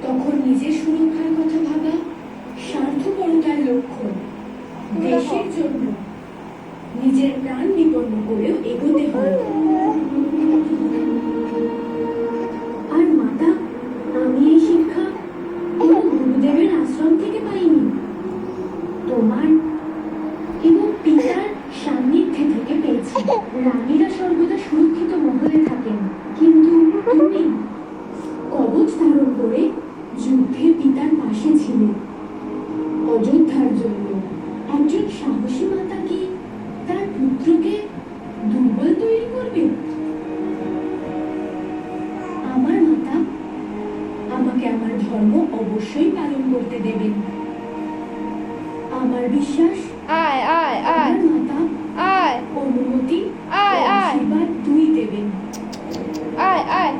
তখন নিজের সুরক্ষার কথা ভাবা স্বার্থপরতার লক্ষণ। দেশের জন্য নিজের প্রাণ বিপন্ন করেও এগোতে হয়। আর মাতা, আমি এই শিক্ষা কোনো গুরুদেবের আশ্রম থেকে পাইনি, তোমার এবং পিতার সান্নিধ্যে থেকে পেয়েছি। রানীরা সর্বদা সুরক্ষিত মহলে থাকেন, কিন্তু তুমি কবচ ধারণ করে যুদ্ধে পিতার পাশে ছিলে। অযোধ্যার জন্য একজন সাহসী মাতা কি তার পুত্রকে দুর্বল তৈরি করবে? আমার মাতা আমাকে আমার ধর্ম অবশ্যই পালন করতে দেবেন। আমার বিশ্বাস আমার মাতা অনুমতি আশীর্বাদ দুই দেবেন। আয়